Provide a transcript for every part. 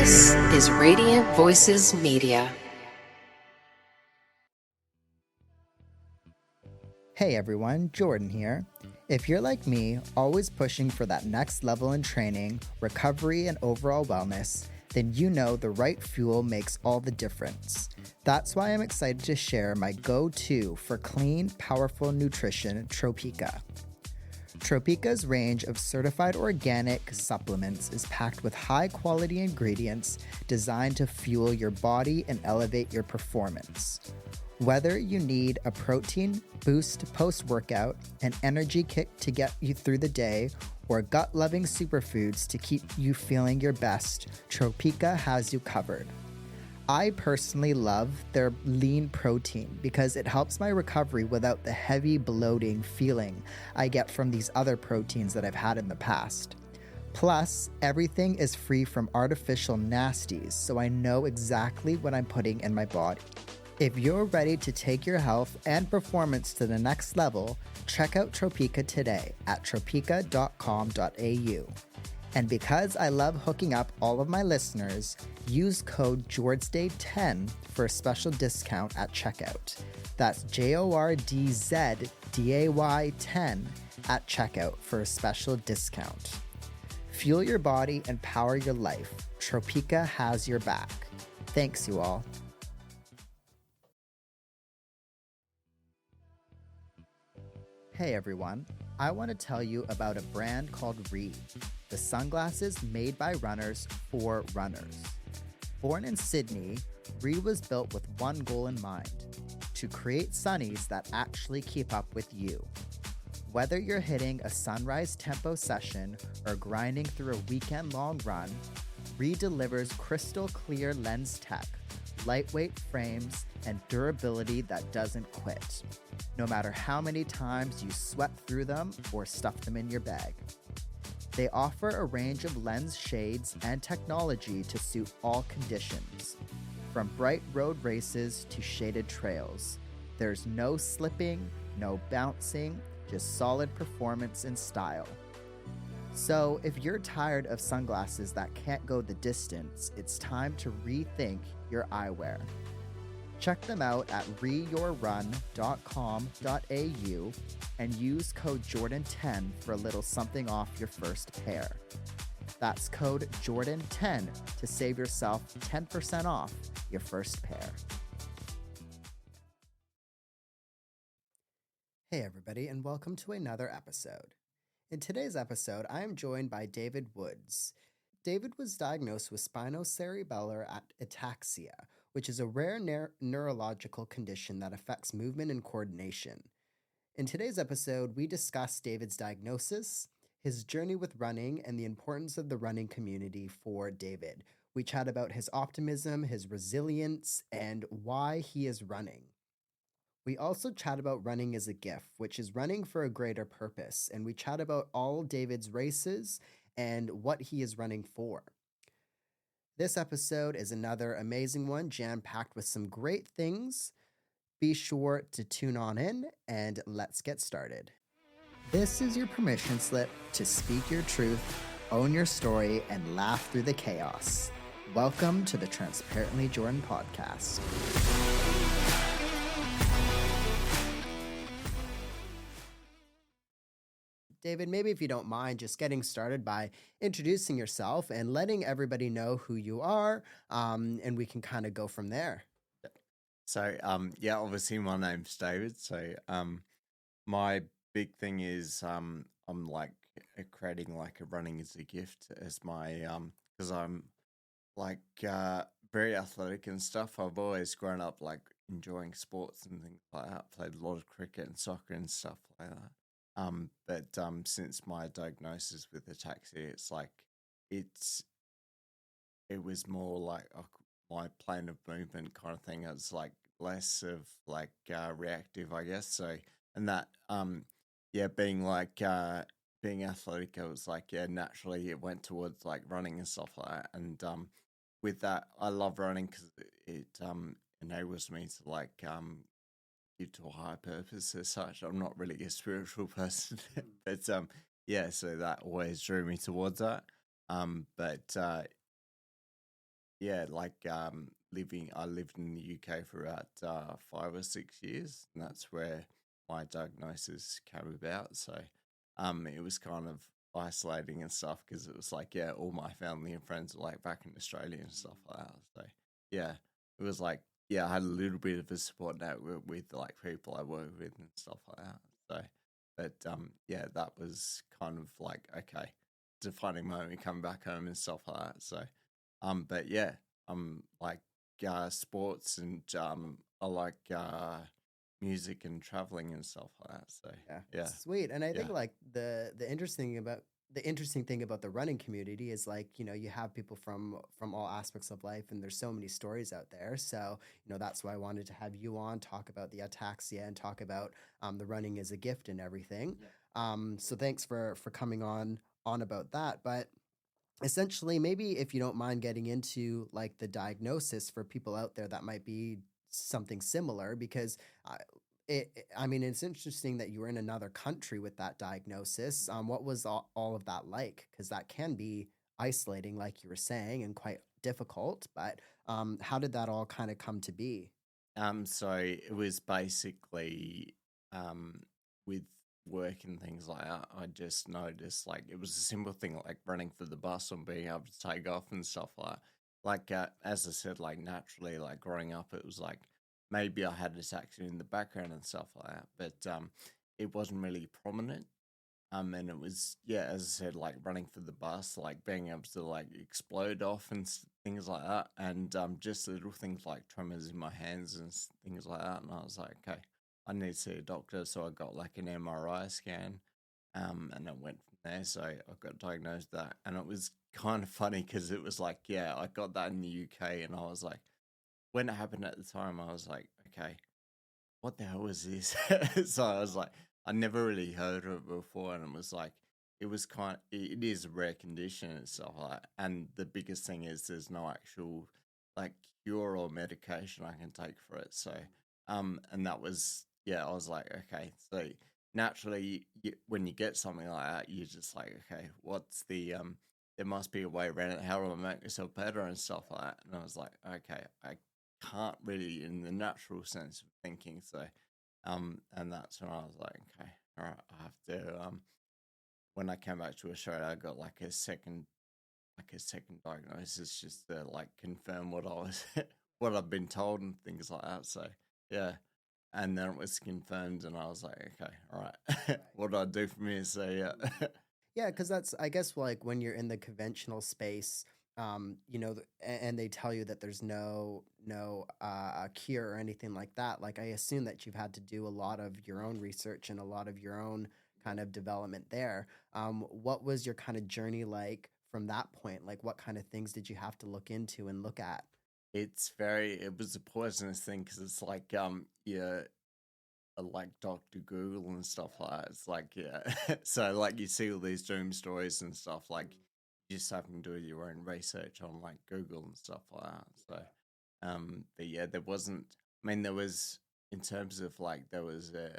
This is Radiant Voices Media. Hey everyone, Jordan here. If you're like me, always pushing for that next level in training, recovery, and overall wellness, then you know the right fuel makes all the difference. That's why I'm excited to share my go-to for clean, powerful nutrition, Tropika. Tropika's range of certified organic supplements is packed with high-quality ingredients designed to fuel your body and elevate your performance. Whether you need a protein boost post-workout, an energy kick to get you through the day, or gut-loving superfoods to keep you feeling your best, Tropika has you covered. I personally love their lean protein because it helps my recovery without the heavy bloating feeling I get from these other proteins that I've had in the past. Plus, everything is free from artificial nasties, so I know exactly what I'm putting in my body. If you're ready to take your health and performance to the next level, check out Tropika today at tropika.com.au. And because I love hooking up all of my listeners, use code JORDSDAY10 for a special discount at checkout. That's JORDZDAY10 at checkout for a special discount. Fuel your body and power your life. Tropika has your back. Thanks, you all. Hey everyone, I want to tell you about a brand called Re, the sunglasses made by runners for runners. Born in Sydney, Re was built with one goal in mind, to create sunnies that actually keep up with you. Whether you're hitting a sunrise tempo session or grinding through a weekend-long run, Re delivers crystal clear lens tech, lightweight frames, and durability that doesn't quit, no matter how many times you sweat through them or stuff them in your bag. They offer a range of lens shades and technology to suit all conditions. From bright road races to shaded trails, there's no slipping, no bouncing, just solid performance and style. So if you're tired of sunglasses that can't go the distance, it's time to rethink your eyewear. Check them out at reyourrun.com.au and use code Jordan10 for a little something off your first pair. That's code Jordan10 to save yourself 10% off your first pair. Hey everybody, and welcome to another episode. In today's episode, I am joined by David Woods. David was diagnosed with Spinocerebellar Ataxia, which is a rare neurological condition that affects movement and coordination. In today's episode, we discuss David's diagnosis, his journey with running, and the importance of the running community for David. We chat about his optimism, his resilience, and why he is running. We also chat about running as a gift, which is running for a greater purpose, and we chat about all David's races and what he is running for. This episode is another amazing one, jam-packed with some great things. Be sure to tune on in, and let's get started. This is your permission slip to speak your truth, own your story, and laugh through the chaos. Welcome to the Transparently Jordan podcast. David, maybe if you don't mind just getting started by introducing yourself and letting everybody know who you are, and we can kind of go from there. So, obviously my name's David. So, my big thing is, I'm like creating like a running as a gift as my, because I'm like, very athletic and stuff. I've always grown up like enjoying sports and things like that. Played a lot of cricket and soccer and stuff like that. But since my diagnosis with ataxia, it's like it was more like my plane of movement kind of thing. It's like less of like reactive, I guess. So and that being like being athletic, I was like naturally it went towards like running and stuff like that. And with that, I love running because it enables me to like to a higher purpose as such. I'm not really a spiritual person, but so that always drew me towards that. But yeah, like I lived in the UK for about 5 or 6 years, and that's where my diagnosis came about. So it was kind of isolating and stuff because it was like, yeah, all my family and friends were like back in Australia and stuff like that. So yeah, it was like, yeah, I had a little bit of a support network with like people I work with and stuff like that. So, but yeah, that was kind of like, okay, defining moment coming back home and stuff like that. So, but yeah, like sports and I like music and traveling and stuff like that. So Yeah, yeah, sweet. And I yeah, think like the interesting thing about the running community is like, you have people from all aspects of life, and there's so many stories out there. So, that's why I wanted to have you on, talk about the ataxia and talk about the running as a gift and everything. yeah. So thanks for coming on about that. But essentially, maybe if you don't mind getting into like the diagnosis for people out there that might be something similar, because I, I mean, it's interesting that you were in another country with that diagnosis. What was all of that like? Because that can be isolating, like you were saying, and quite difficult. But how did that all kind of come to be? So it was basically um with work and things like that. I just noticed like it was a simple thing like running for the bus and being able to take off and stuff like that. Like as I said, like naturally, like growing up, it was like maybe I had this accident in the background and stuff like that, but it wasn't really prominent. And it was, yeah, as I said, like running for the bus, like being able to like explode off and things like that, and just little things like tremors in my hands and things like that. And I was like, okay, I need to see a doctor. So I got like an MRI scan, and it went from there. So I got diagnosed with that, and it was kind of funny because it was like, yeah, I got that in the UK, and I was like, when it happened at the time, I was like, okay, what the hell was this? So I was like, I never really heard of it before, and it was like, it is a rare condition and stuff like that. And the biggest thing is there's no actual like cure or medication I can take for it. So, and that was, yeah, I was like, okay, so naturally, when you get something like that, you're just like, okay, what's there must be a way around it. How do I make myself better and stuff like that? And I was like, okay, I can't really in the natural sense of thinking. So, and that's when I was like, okay, all right, I have to. When I came back to Australia, I got like a second diagnosis just to like confirm what I was, what I've been told and things like that. So, yeah. And then it was confirmed, and I was like, okay, all right, Right. what do I do from here? So, yeah. Yeah, because that's, I guess, like when you're in the conventional space, and they tell you that there's no cure or anything like that. Like, I assume that you've had to do a lot of your own research and a lot of your own kind of development there. What was your kind of journey like from that point? Like, what kind of things did you have to look into and look at? It was a poisonous thing because it's like, yeah, like Dr. Google and stuff like that. It's like, yeah. So like you see all these doom stories and stuff, like you just have to do your own research on like Google and stuff like that. So but yeah, there wasn't, I mean there was, in terms of like there was a,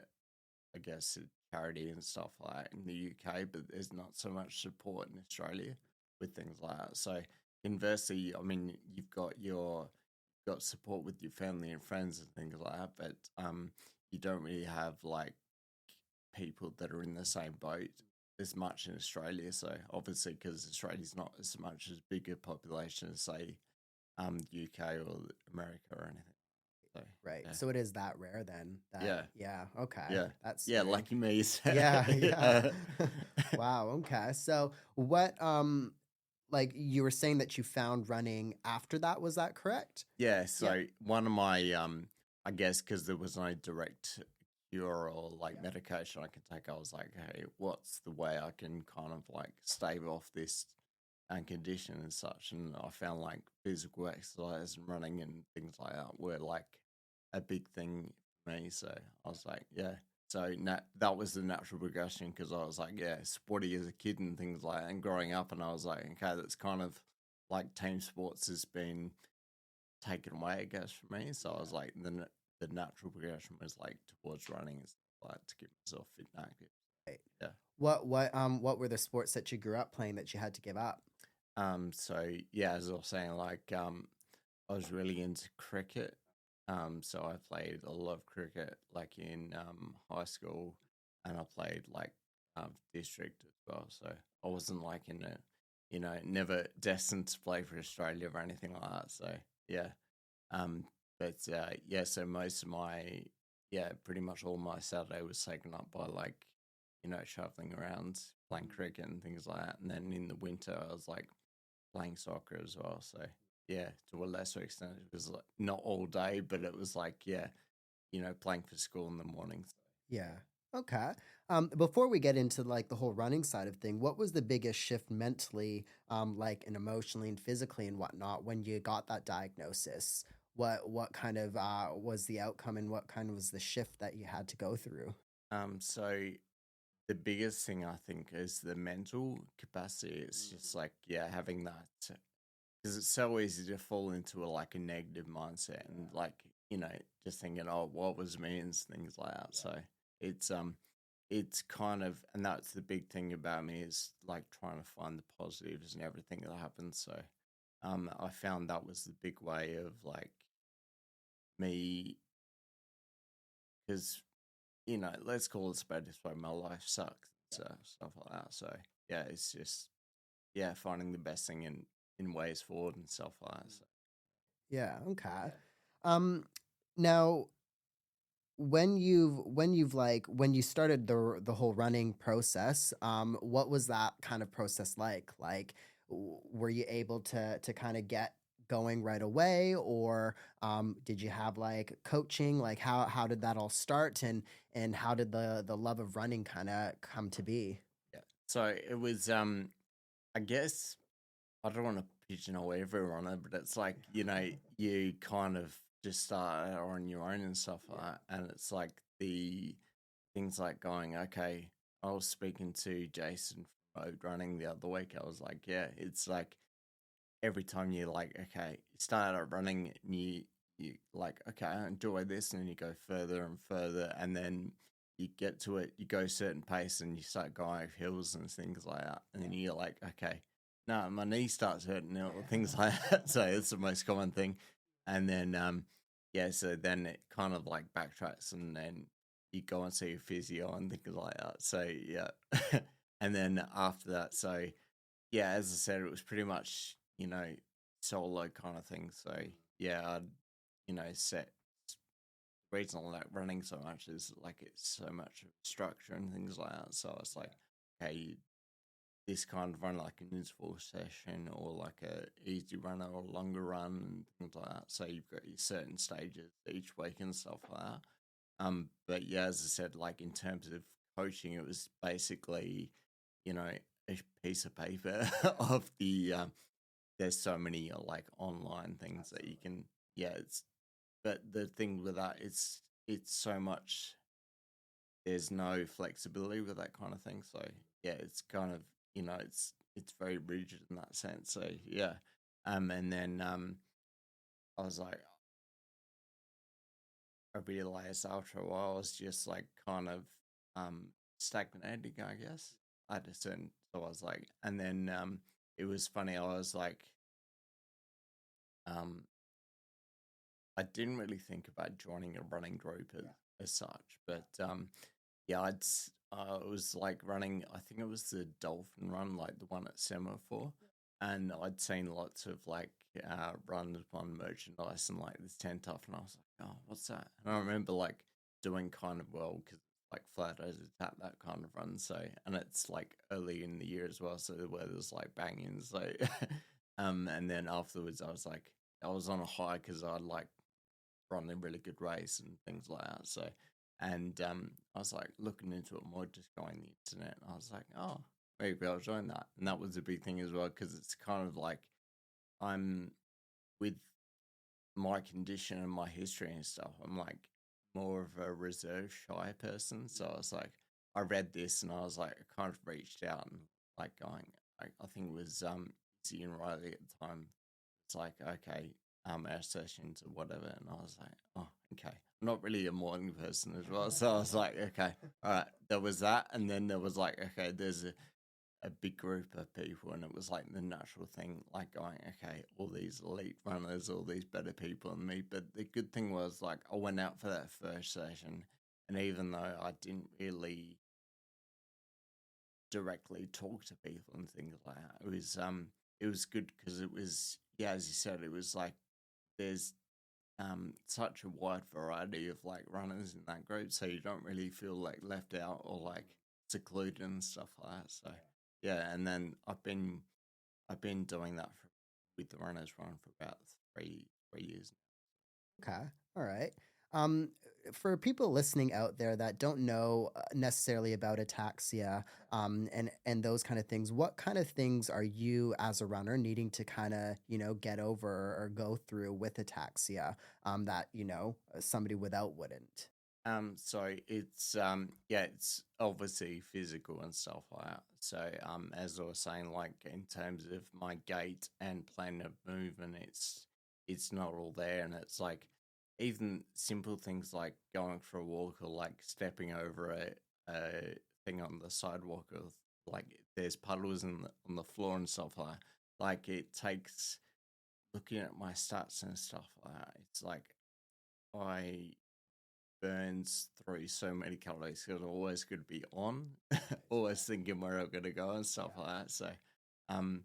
I guess, a charity and stuff like that in the UK, but there's not so much support in Australia with things like that. So conversely, I mean, you've got support with your family and friends and things like that, but you don't really have like people that are in the same boat as much in Australia. So obviously, because Australia's not as much as big a population as say UK or America or anything. So Right. yeah, So it is that rare then. yeah, Yeah. Okay. yeah, That's yeah. strange. Lucky me. Yeah. Yeah. Yeah. Wow. Okay. So what? Like you were saying that you found running after that. Was that correct? Yeah, Yeah. so one of my I guess because there was no direct cure or like Yeah. medication I could take, I was like, hey, what's the way I can kind of like stave off this condition and such? And I found like physical exercise and running and things like that were like a big thing for me. So I was like, yeah. So that was the natural progression because I was like, yeah, sporty as a kid and things like that. And growing up, and I was like, okay, that's kind of like team sports has been taken away, I guess, for me. So I was like, the natural progression was like towards running and stuff like to keep myself fit and active. Right. Yeah. What were the sports that you grew up playing that you had to give up? So yeah, as I was saying, like I was really into cricket. So I played a lot of cricket, like in high school, and I played like district as well. So I wasn't like in a, never destined to play for Australia or anything like that. So yeah, um, but yeah, so most of my, yeah, pretty much all my Saturday was taken up by like, traveling around, playing cricket and things like that. And then in the winter, I was like playing soccer as well. So yeah, to a lesser extent, it was like not all day, but it was like, yeah, playing for school in the mornings. Yeah. Okay. Before we get into like the whole running side of thing, what was the biggest shift mentally, like and emotionally and physically and whatnot when you got that diagnosis? What kind of was the outcome and what kind of was the shift that you had to go through? So the biggest thing I think is the mental capacity. It's just like, yeah, having that, because it's so easy to fall into like a negative mindset and like, just thinking, oh, what was me and things like that. So it's it's kind of, and that's the big thing about me, is like trying to find the positives in everything that happens. So I found that was the big way of like me, because, let's call it spade this way, my life sucks, so stuff like that. So yeah, it's just, yeah, finding the best thing in ways forward and stuff like that. So Yeah, okay. Um Now when you started the whole running process, what was that kind of process like? Like were you able to kind of get going right away, or did you have like coaching? Like how did that all start, and how did the love of running kind of come to be? yeah, so it was, I guess, I don't want to pigeonhole everyone, but it's like, you kind of just start out on your own and stuff like that. And it's like the things like going, okay, I was speaking to Jason from Road Running the other week. I was like, yeah, it's like every time you like, okay, you start out running and you like, okay, I enjoy this, and then you go further and further, and then you get to it, you go a certain pace and you start going over hills and things like that. And then you're like, okay, no, my knee starts hurting or things like that. So it's the most common thing. And then yeah, so then it kind of like backtracks, and then you go and see a physio and things like that. So yeah. And then after that, so yeah, as I said, it was pretty much, solo kind of thing. So yeah, I'd, set, the reason I like running so much is like it's so much structure and things like that. So it's like, okay, this kind of run like an interval session or like a easy run or a longer run and things like that. So you've got your certain stages each week and stuff like that. But yeah, as I said, like in terms of coaching, it was basically, a piece of paper of the there's so many like online things that you can, yeah, it's, but the thing with that, it's so much, there's no flexibility with that kind of thing. So yeah, it's kind of, it's very rigid in that sense. So yeah. And then I was like, I realized after a while I was just like kind of stagnating, I guess. At a certain, so I was like, and then it was funny, I was like, um I didn't really think about joining a running group as such, but yeah, I was like running. I think it was the Dolphin Run, like the one at Semaphore, and I'd seen lots of like runs on merchandise and like this 10 tough, and I was like, oh, what's that? And I remember like doing kind of well because like flat as a tap, that kind of run. So, and it's like early in the year as well, so the weather's like banging. So, and then afterwards, I was like, I was on a high because I'd like run a really good race and things like that. So, and I was like looking into it more, just going the internet. And I was like, oh, maybe I'll join that. And that was a big thing as well, because it's kind of like I'm, with my condition and my history and stuff, I'm like more of a reserved, shy person. So I was like, I read this and I was like, I kind of reached out and like going, I think it was Izzy and Riley at the time. It's like, okay, our sessions or whatever. And I was like, oh, okay. I'm not really a morning person as well. So I was like, okay, all right, there was that. And then there was like, okay, there's a big group of people, and it was like the natural thing, like going, okay, all these elite runners, all these better people than me. But the good thing was, like, I went out for that first session, and even though I didn't really directly talk to people and things like that, it was good because it was, yeah, as you said, it was like there's such a wide variety of like runners in that group, so you don't really feel like left out or like secluded and stuff like that. So yeah, and then I've been doing that with the runners run for about three years Okay. All right. Um, for people listening out there that don't know necessarily about ataxia, and those kind of things, what kind of things are you as a runner needing to kind of, get over or go through with ataxia, that, somebody without wouldn't? So yeah, it's obviously physical and stuff like that. So as I was saying, like in terms of my gait and plan of movement, it's not all there, and it's like even simple things like going for a walk or like stepping over a thing on the sidewalk, or like there's puddles on the floor and stuff like that. Like it takes looking at my stats and stuff like that. It's like I burns through so many calories because I'm always going to be on, always thinking where I'm going to go and stuff like that. So, um,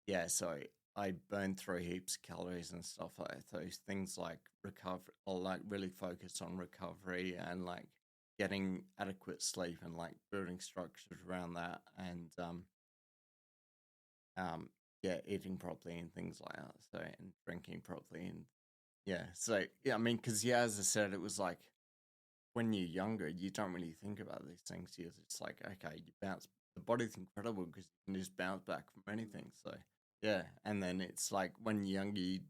yeah, so I burn through heaps of calories and stuff like that. Those things like recovery, or like really focus on recovery and like getting adequate sleep and like building structures around that, and yeah, eating properly and things like that. So, and drinking properly, and yeah, so yeah, I mean, because yeah, as I said, it was like when you're younger, you don't really think about these things. You're just like, okay, you bounce. The body's incredible because you can just bounce back from anything. So yeah, and then it's like when you're younger, you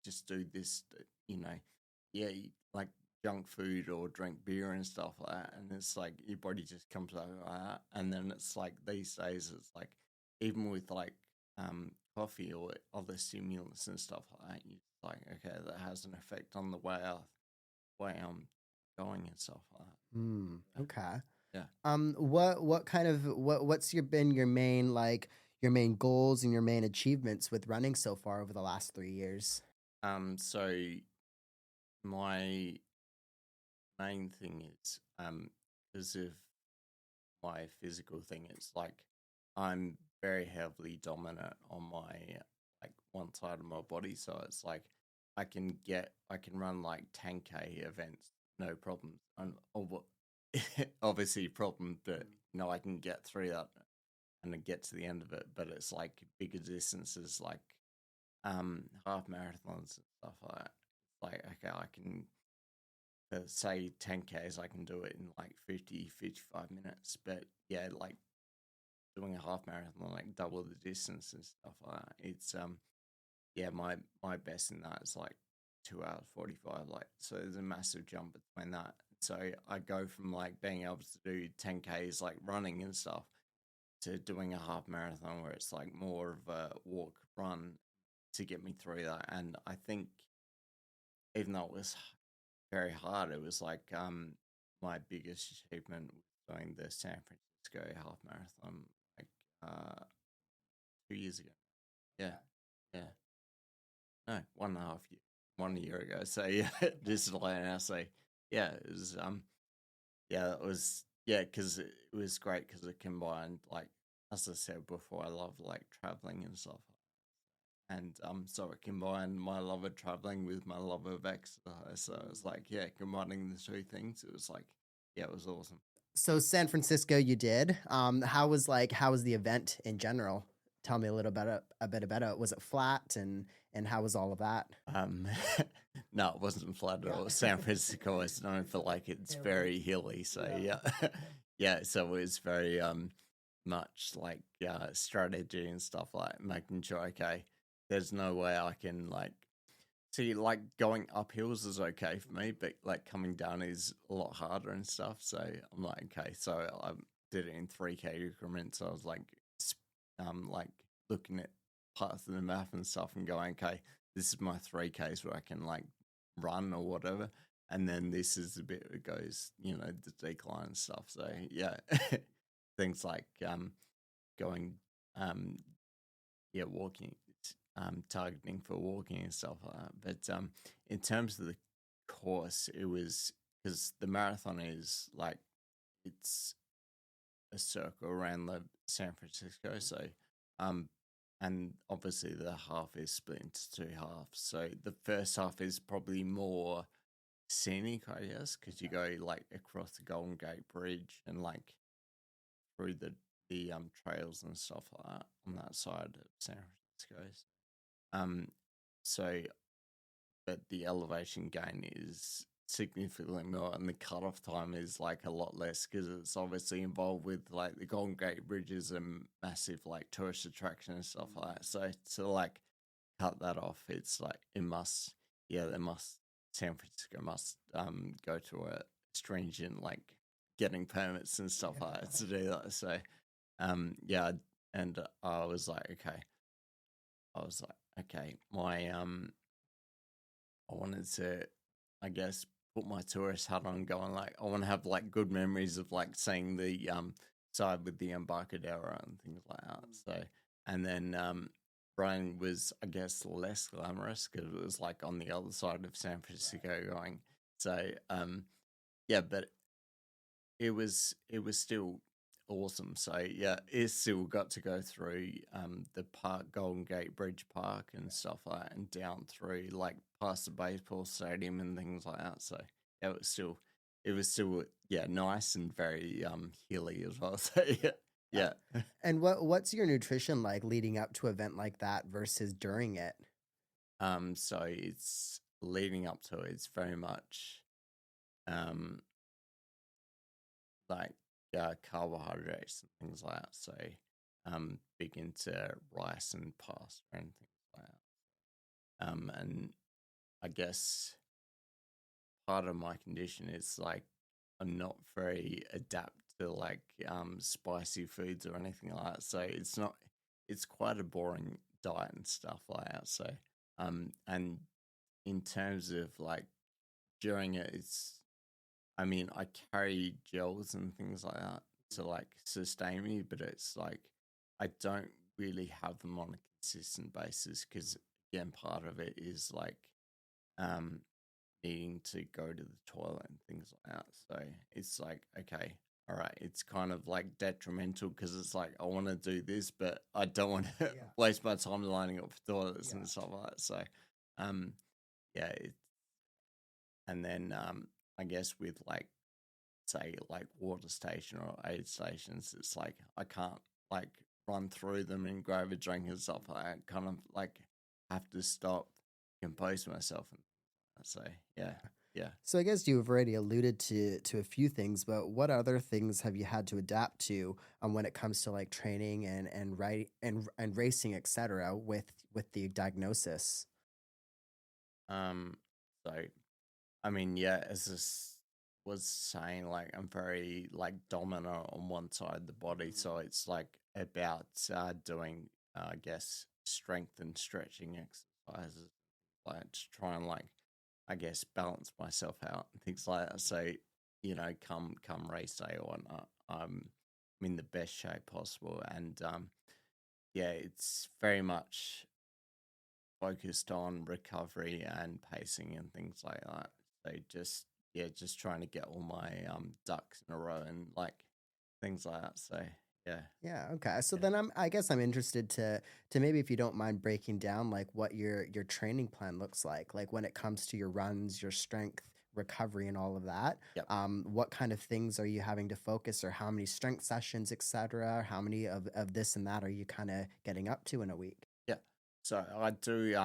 just do this, yeah, you like junk food or drink beer and stuff like that, and it's like your body just comes over like that. And then it's like these days, it's like even with like coffee or other stimulants and stuff like that, you're just like, okay, that has an effect on the way I'm going and stuff like that. Okay. Yeah. What kind of what's been your main, like, your main goals and your main achievements with running so far over the last 3 years? So my main thing is because of my physical thing, it's like I'm very heavily dominant on my like one side of my body, so it's like I can run like 10K events, no problems, and obviously problem, but I can get through that and then get to the end of it. But it's like bigger distances, like half marathons and stuff like that. It's like, okay, I can say 10Ks, I can do it in like 55 minutes. But yeah, like doing a half marathon, like double the distance and stuff like that. It's yeah, my best in that is like 2 hours 45. Like, so there's a massive jump between that. So I go from like being able to do 10Ks like running and stuff to doing a half marathon where it's like more of a walk run to get me through that. And I think even though it was very hard, it was like my biggest achievement was doing the San Francisco half marathon like 2 years ago. Yeah, yeah, no, 1.5 year, 1 year ago. So yeah, just like I say, yeah, it was yeah, that was yeah, because it was great because it combined, like as I said before, I love like traveling and stuff, and so it combined my love of traveling with my love of exercise. So it was like, yeah, combining the two things. It was like, yeah, it was awesome. So San Francisco, you did. How was the event in general? Tell me a bit about it. Was it flat, and how was all of that? Um, no, it wasn't flat at all. San Francisco is known for like it's very hilly. So yeah, yeah. So it was very much like strategy and stuff, like making sure, okay, there's no way I can like see, like going up hills is okay for me, but like coming down is a lot harder and stuff. So I'm like, okay, so I did it in 3K increments. So I was like looking at parts of the map and stuff and going, okay, this is my 3Ks where I can like run or whatever. And then this is the bit that goes, the decline and stuff. So yeah, things like going, um, walking, targeting for walking and stuff like that. But in terms of the course, it was because the marathon is like it's a circle around the San Francisco. So, um, and obviously the half is split into two halves. So the first half is probably more scenic, I guess, because you go like across the Golden Gate Bridge and like through the trails and stuff like that on that side of San Francisco. Um, so but the elevation gain is significantly more, and the cutoff time is like a lot less because it's obviously involved with like the Golden Gate Bridge is a massive like tourist attraction and stuff like that. So to like cut that off, it's like they must San Francisco must go to a stringent like getting permits and stuff like that to do that. So and I was like, my I wanted to, I guess, put my tourist hat on, going like, I want to have like good memories of like seeing the side with the Embarcadero and things like that. So, and then Brian was, I guess, less glamorous because it was like on the other side of San Francisco going. So, but it was still awesome. So yeah, it still got to go through the park, Golden Gate Bridge Park and stuff like that, and down through like past the baseball stadium and things like that. So yeah, it was still nice and very hilly as well. So yeah. And what's your nutrition like leading up to an event like that versus during it? So it's leading up to it, it's very much like carbohydrates and things like that. So big into rice and pasta and things like that. And I guess part of my condition is like I'm not very adept to like spicy foods or anything like that. So it's quite a boring diet and stuff like that. So and in terms of like during it, I carry gels and things like that to like sustain me, but it's like I don't really have them on a consistent basis because again, part of it is like um needing to go to the toilet and things like that. So it's like, okay, all right, it's kind of like detrimental because it's like I want to do this, but I don't want to waste my time lining up for toilets and stuff like that. So, um, yeah, and then I guess with like say like water station or aid stations, it's like I can't like run through them and grab a drink and stuff like that. Kind of like have to stop, compose myself, and so yeah. So I guess you've already alluded to a few things, but what other things have you had to adapt to when it comes to like training and racing, etc. with the diagnosis? So I mean, yeah, as was saying, like I'm very like dominant on one side of the body, so it's like about doing, I guess, strength and stretching exercises, like to try and like, I guess, balance myself out and things like that. So come race day or whatnot, I'm in the best shape possible, and it's very much focused on recovery and pacing and things like that. So just trying to get all my ducks in a row and like things like that. So yeah. Yeah, okay. So Yeah. then I guess I'm interested to maybe if you don't mind breaking down like what your training plan looks like when it comes to your runs, your strength, recovery and all of that. Yep. What kind of things are you having to focus or how many strength sessions, etc.? How many of this and that are you kind of getting up to in a week? Yeah. So I do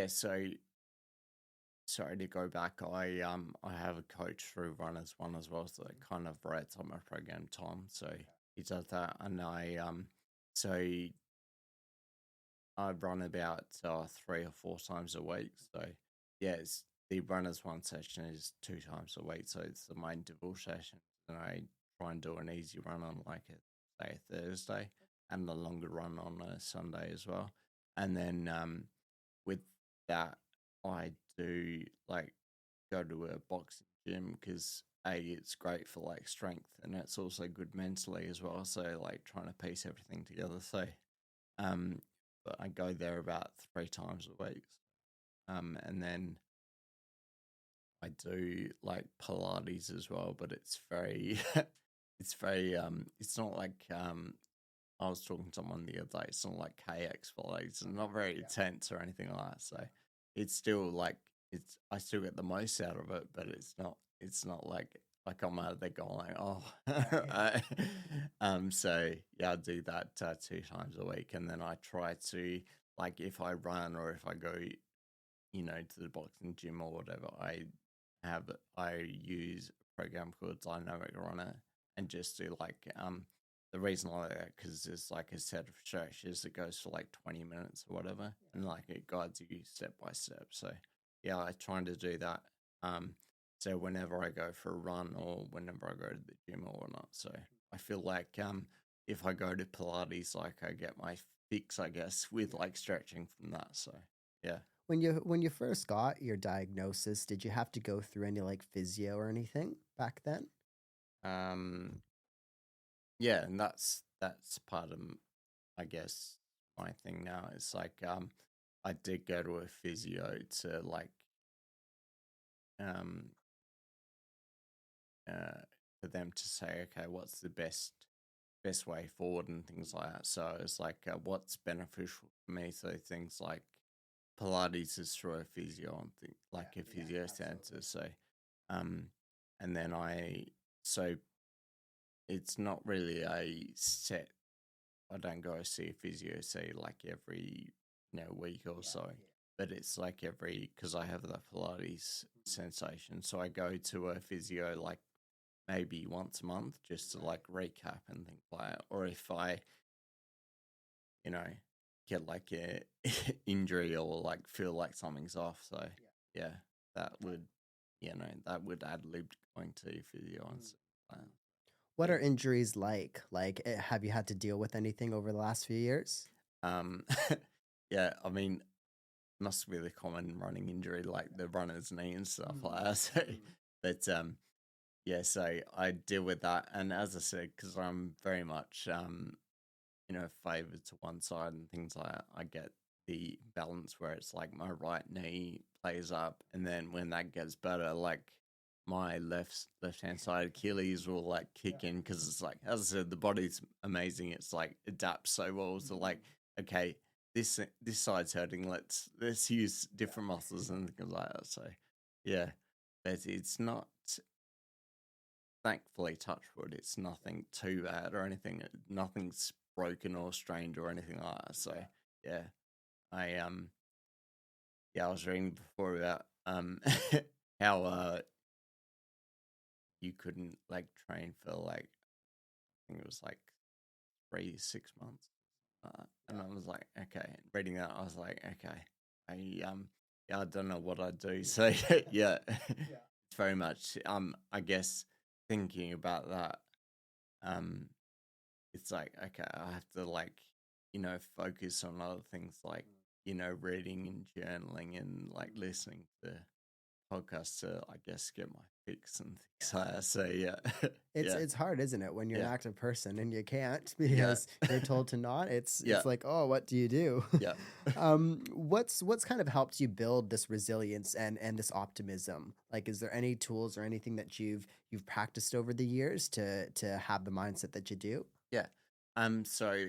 so sorry to go back. I have a coach through Runners One as well, so it kind of writes on my program Tom. So he does that, and so I run about 3 or 4 times a week. So yeah, the Runners One session is 2 times a week. So it's the main interval session, and I try and do an easy run on like a Thursday, and a longer run on a Sunday as well. And then with that, I do like go to a boxing gym because it's great for like strength, and it's also good mentally as well. So like trying to piece everything together. So but I go there about 3 times a week. And then I do like Pilates as well, but it's very it's very it's not like I was talking to someone the other day, it's not like KX Pilates, it's not very intense or anything like that. So it's still like I still get the most out of it, but it's not like I'm out there going like, oh so yeah, I do that 2 times a week, and then I try to, like, if I run or if I go, to the boxing gym or whatever, I use a program called Dynamic Runner, and just do like the reason I like that, because there's like a set of stretches that goes for like 20 minutes or whatever, and like it guides you step by step. So yeah, I trying to do that. So whenever I go for a run or whenever I go to the gym or whatnot, so I feel like if I go to Pilates, like I get my fix, I guess, with like stretching from that. So yeah. When you first got your diagnosis, did you have to go through any like physio or anything back then? Um, yeah, and that's part of, I guess, my thing now. It's like I did go to a physio to like um for them to say, okay, what's the best way forward and things like that. So it's like what's beneficial for me. So things like Pilates is through a physio and like a physio center. So um and then so it's not really a set. I don't go see a physio, say like every week or so, but it's like because I have that Pilates sensation, so I go to a physio like maybe once a month just to like recap and things like that. Or if I you know get like a injury or like feel like something's off, so yeah, that would that would add lib to going to physio and stuff like that. What Yeah. are injuries like? Like, have you had to deal with anything over the last few years? Um, yeah, I mean, must be the common running injury, like the runner's knee and stuff like that. So, but yeah, so I deal with that, and as I said, because I'm very much favored to one side and things like that, I get the balance where it's like my right knee plays up, and then when that gets better, like my left hand side Achilles will like kick in, because it's like, as I said, the body's amazing. It's like adapts so well to like, okay, this side's hurting. Let's use different muscles and things like that. So yeah, but it's not, thankfully, touch wood, it's nothing too bad or anything. Nothing's broken or strained or anything like that. So yeah, I I was reading before about how you couldn't like train for like, I think it was like 3 6 months, and I was like, okay. Reading that, I was like, okay, yeah, I don't know what I'd do. So yeah, it's very much I guess thinking about that, it's like, okay, I have to like focus on other things, like reading and journaling and like listening to podcasts to, I guess, get my fix and things like that. So yeah, It's yeah, it's hard, isn't it, when you're an yeah, active person and you can't yeah, because you're told to not. yeah, It's like, oh, what do you do? yeah. What's kind of helped you build this resilience and this optimism? Like, is there any tools or anything that you've practiced over the years to have the mindset that you do? Yeah. So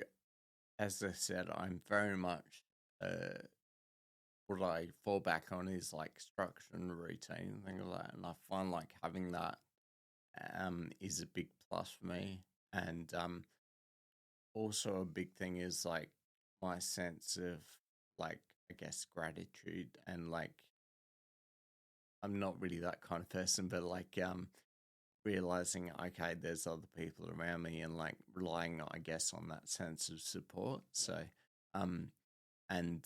as I said, I'm very much what I fall back on is like structure and routine and things like that. And I find like having that is a big plus for me. And also a big thing is like my sense of, like, I guess, gratitude, and like I'm not really that kind of person, but like realizing, okay, there's other people around me, and like relying, I guess, on that sense of support. So and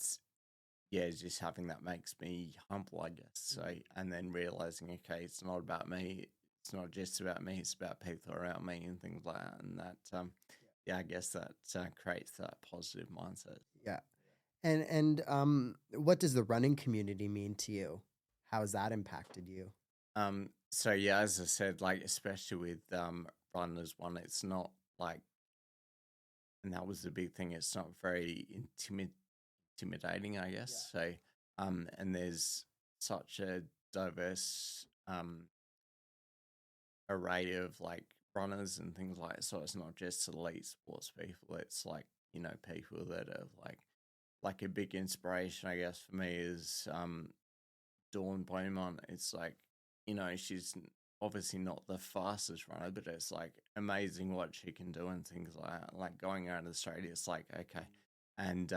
yeah, just having that makes me humble, I guess. So, and then realizing, okay, it's not about me. It's not just about me. It's about people around me and things like that. And that, yeah, I guess that creates that positive mindset. Yeah. What does the running community mean to you? How has that impacted you? so yeah, as I said, like especially with runners one, it's not like, and that was the big thing. It's not very intimidating, I guess. So and there's such a diverse array of like runners and things like that. So it's not just elite sports people. It's like, you know, people that are like a big inspiration, I guess, for me is Dawn Beaumont. It's like, you know, she's obviously not the fastest runner, but it's like amazing what she can do and things like that. Like going around Australia, it's like, okay. And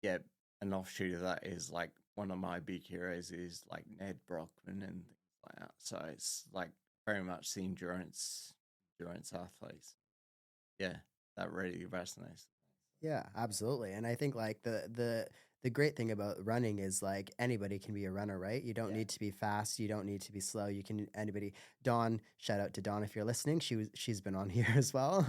yeah, an offshoot of that is like one of my big heroes is like Ned Brockman and things like that. So it's like very much the endurance athletes. Yeah, that really resonates. Yeah, absolutely. And I think like the great thing about running is like anybody can be a runner, right? You don't need to be fast, you don't need to be slow. You can anybody. Dawn, shout out to Dawn if you're listening. She's been on here as well.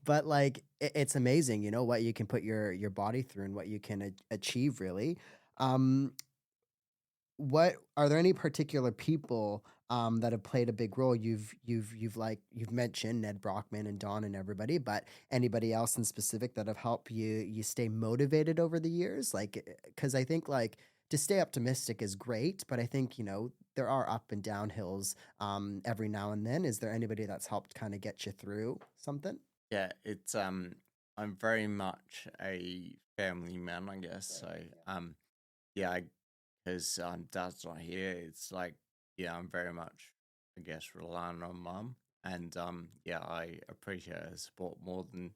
But like it's amazing, you know, what you can put your body through and what you can achieve really. Um, what are there any particular people that have played a big role? You've mentioned Ned Brockman and Don and everybody, but anybody else in specific that have helped you stay motivated over the years? Like, because I think like to stay optimistic is great, but I think you know there are up and down hills every now and then. Is there anybody that's helped kind of get you through something? Yeah, it's I'm very much a family man, I guess. So yeah, because dad's not here. It's like, yeah, I'm very much, I guess, relying on mum, and yeah, I appreciate her support more than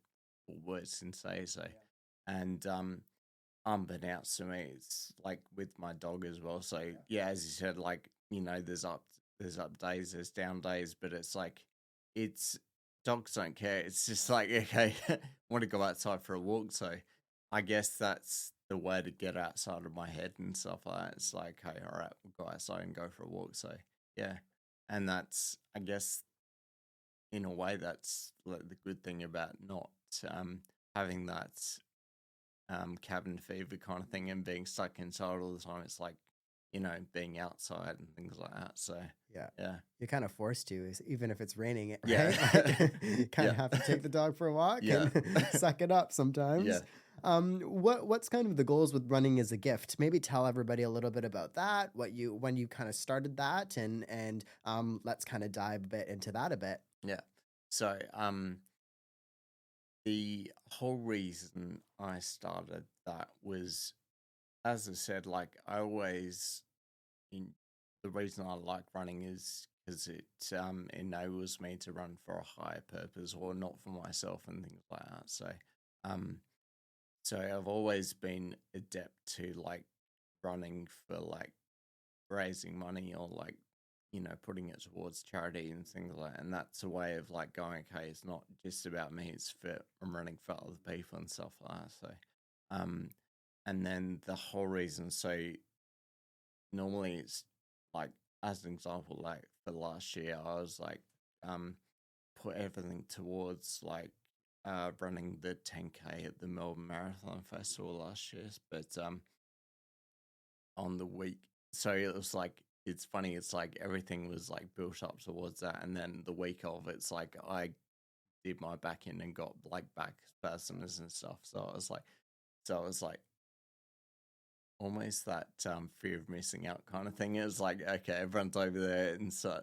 words can say. So, and unbeknownst to me, it's like with my dog as well. So yeah, as you said, like, you know, there's up days, there's down days, but it's like it's dogs don't care. It's just like, okay, want to go outside for a walk. So I guess that's the way to get outside of my head and stuff like that. It's like, hey, all right, we'll go outside and go for a walk. So yeah. And that's, I guess, in a way, that's like the good thing about not having that cabin fever kind of thing and being stuck inside all the time. It's like, you know, being outside and things like that. So Yeah. yeah, You're kind of forced to, even if it's raining, right? yeah, Like, you kind yeah, of have to take the dog for a walk yeah, and suck it up sometimes. yeah. What's kind of the goals with running as a gift? Maybe tell everybody a little bit about that, what you when you kind of started that, and let's kind of dive a bit into that a bit. Yeah. So the whole reason I started that was, as I said, like I always, in, the reason I like running is because it enables me to run for a higher purpose or not for myself and things like that. So um so I've always been adept to like running for like raising money or like, you know, putting it towards charity and things like that. And that's a way of like going, okay, it's not just about me, it's for I'm running for other people and stuff like that. So and then the whole reason, so normally it's like, as an example, like for last year I was like put everything towards like running the 10K at the Melbourne Marathon Festival last year. But on the week, so it was like, it's funny, it's like everything was like built up towards that, and then the week of, it's like I did my back end and got like back spasms and stuff. So I was like almost that fear of missing out kind of thing. It was like, okay, everyone's over there, and so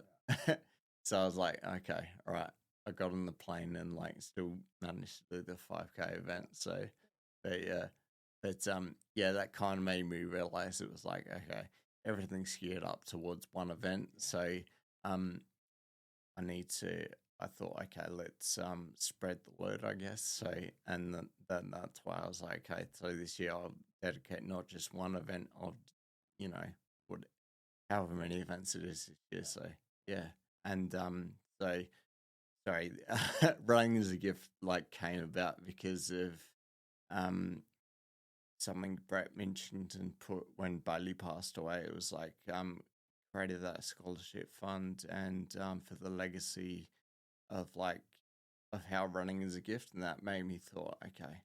so I was like, okay, all right. I got on the plane and like still managed to do the 5K event. So, but yeah, yeah, that kind of made me realize it was like, okay, everything's geared up towards one event. So um I need to, I thought, okay, let's spread the word, I guess. So, and then that's why I was like, okay, so this year I'll dedicate not just one event of, you know, what, however many events it is this year. So yeah, and so sorry, running as a gift like came about because of um something Brett mentioned and put when Bailey passed away. It was like created that scholarship fund and for the legacy of like of how running is a gift, and that made me thought, okay,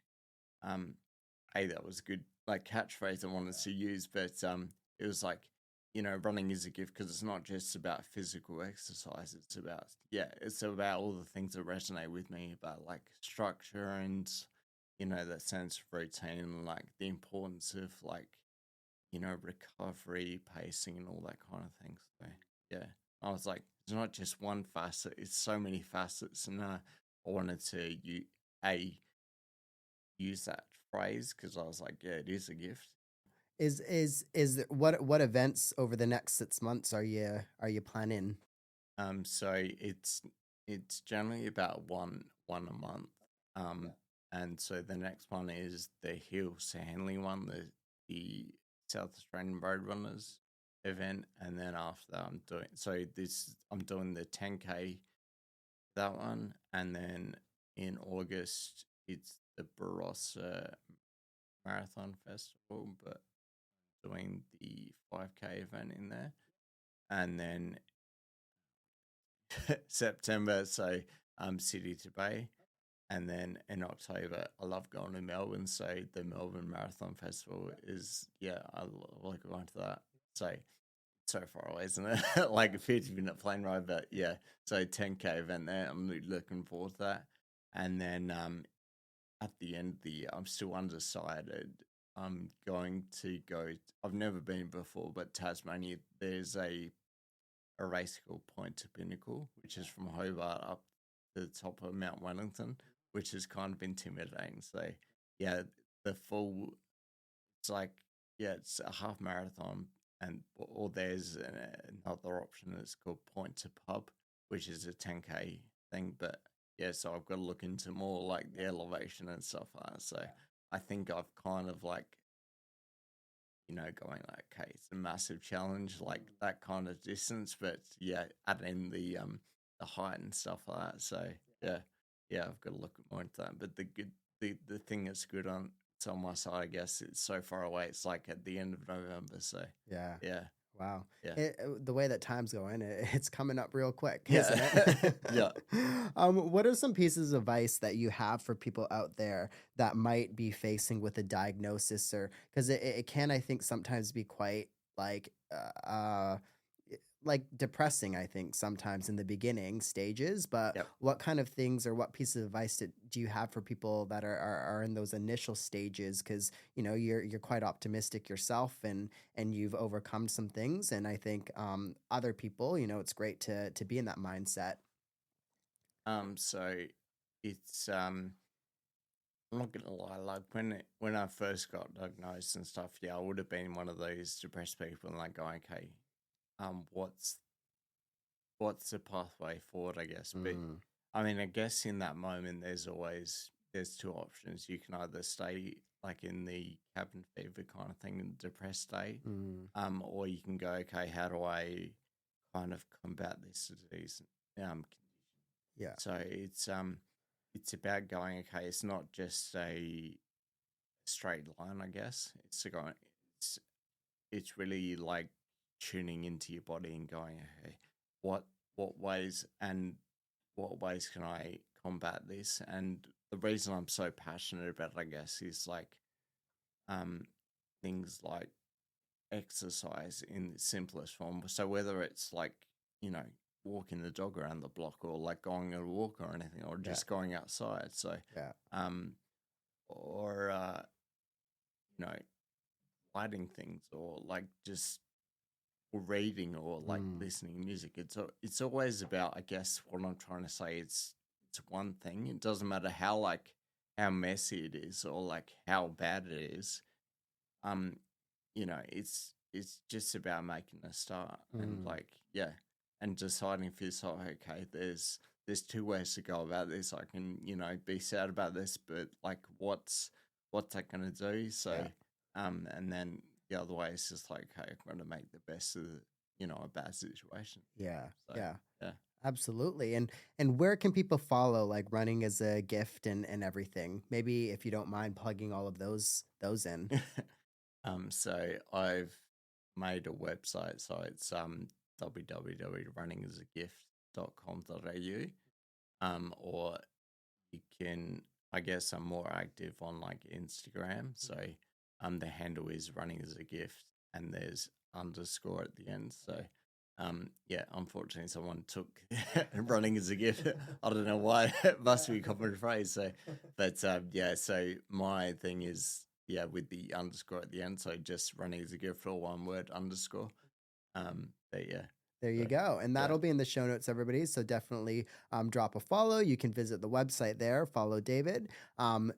that was a good like catchphrase I wanted to use, but it was like running is a gift because it's not just about physical exercise. It's about all the things that resonate with me about like structure and, that sense of routine, like the importance of like, recovery, pacing, and all that kind of thing. So, yeah, I was like, it's not just one facet, it's so many facets. And I wanted to use that phrase because I was like, yeah, it is a gift. What events over the next 6 months are you planning? So it's generally about one a month. And so the next one is the Hill Stanley one, the South Australian Roadrunners event, and then after that I'm doing the 10K, that one, and then in August it's the Barossa Marathon Festival, but doing the 5K event in there, and then September, so City to Bay, and then in October I love going to Melbourne, so the Melbourne Marathon Festival is I like going to that. So far away, isn't it? Like a 50-minute plane ride, but yeah. So 10K event there. I'm looking forward to that. And then at the end of the year, I'm still undecided. I'm going to go. I've never been before, but Tasmania. There's a race called Point to Pinnacle, which is from Hobart up to the top of Mount Wellington, which is kind of intimidating. So yeah, the full. It's like it's a half marathon. Or there's another option that's called Point to Pub, which is a 10K thing. But yeah, so I've got to look into more like the elevation and stuff like that. So I think I've kind of like, going like, okay, it's a massive challenge, like that kind of distance. But yeah, add in the height and stuff like that. So yeah, I've got to look more into that. But the thing that's good it's on my side, I guess. It's so far away. It's like at the end of November. So Yeah. yeah, Wow. yeah, The way that time's going, it's coming up real quick, isn't yeah, it? yeah. What are some pieces of advice that you have for people out there that might be facing with a diagnosis, or because it can, I think, sometimes be quite like depressing, I think, sometimes in the beginning stages. But Yep. what kind of things or what pieces of advice do you have for people that are in those initial stages? Because you're quite optimistic yourself, and you've overcome some things, and I think other people, it's great to be in that mindset. So it's I'm not gonna lie, like when I first got diagnosed and stuff, yeah, I would have been one of those depressed people and like going, okay, what's the pathway forward, I guess. But Mm, I mean, I guess in that moment there's two options. You can either stay like in the cabin fever kind of thing, in the depressed state, mm, or you can go, okay, how do I kind of combat this disease? yeah. So it's about going, okay, it's not just a straight line, I guess. It's it's really like tuning into your body and going, okay, what what ways and what ways can I combat this? And the reason I'm so passionate about it, I guess, is like um things like exercise in the simplest form. So whether it's like, you know, walking the dog around the block or like going on a walk or anything, or Yeah. just going outside. So Yeah. um or you know, lighting things, or like just reading, or like Mm, listening to music. It's always about, I guess, what I'm trying to say. It's one thing. It doesn't matter how messy it is or like how bad it is. Um, it's just about making a start and mm, like and deciding for yourself. Okay, there's two ways to go about this. I can be sad about this, but like what's that gonna do? So yeah. and then the other way is just like, okay, I'm gonna make the best of a bad situation. Yeah. So Yeah. yeah. Absolutely. And where can people follow like running as a gift and everything? Maybe if you don't mind plugging all of those in. So I've made a website, so it's www.runningasagift.com.au. Or you can, I guess I'm more active on like Instagram, so the handle is running as a gift, and there's underscore at the end. So yeah, unfortunately someone took running as a gift. I don't know why. It must be a common phrase. So but yeah, so my thing is with the underscore at the end, so just running as a gift, or one word underscore. But yeah. There you So, go. And yeah. that'll be in the show notes, everybody. So definitely drop a follow. You can visit the website there, follow David.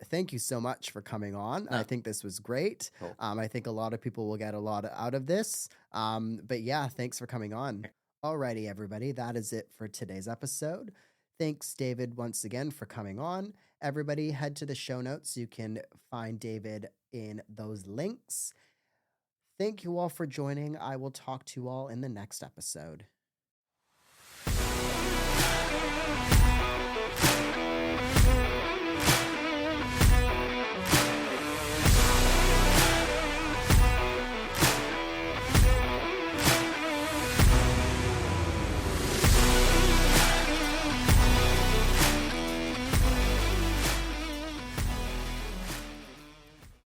Thank you so much for coming on. I No. think this was great. Cool. I think a lot of people will get a lot out of this. But yeah, thanks for coming on. Alrighty, everybody. That is it for today's episode. Thanks, David, once again for coming on. Everybody, head to the show notes. You can find David in those links. Thank you all for joining. I will talk to you all in the next episode.